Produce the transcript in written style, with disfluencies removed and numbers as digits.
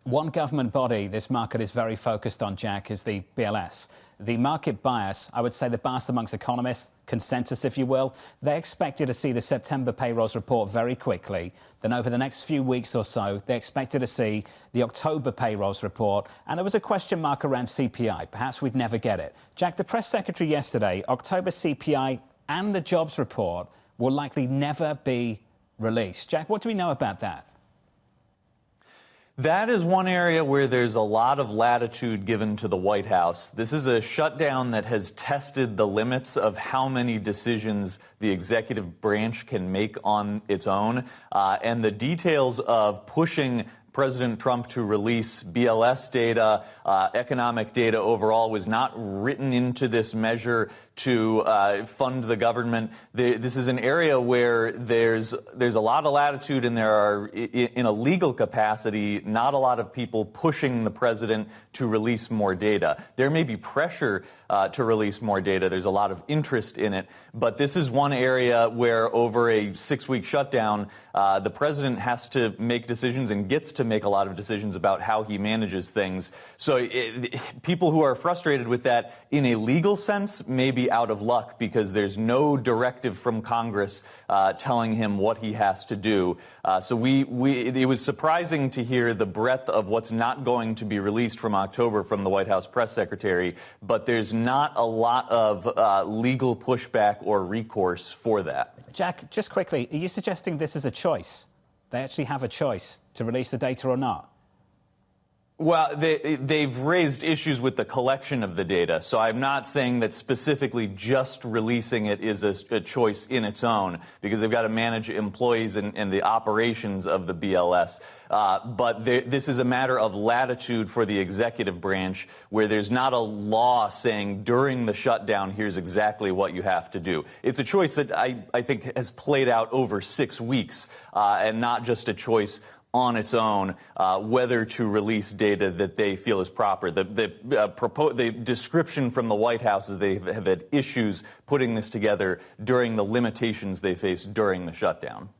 One government body this market is very focused on, Jack, is the BLS. The market bias, I would say the bias amongst economists, consensus if you will, they expected to see the September payrolls report very quickly. Then over the next few weeks or so, they expected to see the October payrolls report. And there was a question mark around CPI. Perhaps we'd never get it. Jack, the press secretary yesterday, October CPI and the jobs report will likely never be released. Jack, what do we know about that? That is one area where there's a lot of latitude given to the White House. This is a shutdown that has tested the limits of how many decisions the executive branch can make on its own. And the details of pushing President Trump to release BLS data, economic data overall, was not written into this measure to fund the government. This is an area where there's a lot of latitude, and there are, in a legal capacity, not a lot of people pushing the president to release more data. There may be pressure to release more data. There's a lot of interest in it. But this is one area where, over a 6-week shutdown, the president has to make decisions and gets to make a lot of decisions about how he manages things. So people who are frustrated with that in a legal sense may be out of luck, because there's no directive from Congress telling him what he has to do. So it was surprising to hear the breadth of what's not going to be released from October from the White House press secretary, but there's not a lot of legal pushback or recourse for that. Jack, just quickly, are you suggesting this is a choice? They actually have a choice to release the data or not? Well, they've raised issues with the collection of the data, so I'm not saying that specifically just releasing it is a choice in its own, because they've got to manage employees and the operations of the BLS. But this is a matter of latitude for the executive branch, where there's not a law saying during the shutdown, here's exactly what you have to do. It's a choice that I think has played out over 6 weeks, and not just a choice on its own, whether to release data that they feel is proper. The description from the White House is they have had issues putting this together during the limitations they faced during the shutdown.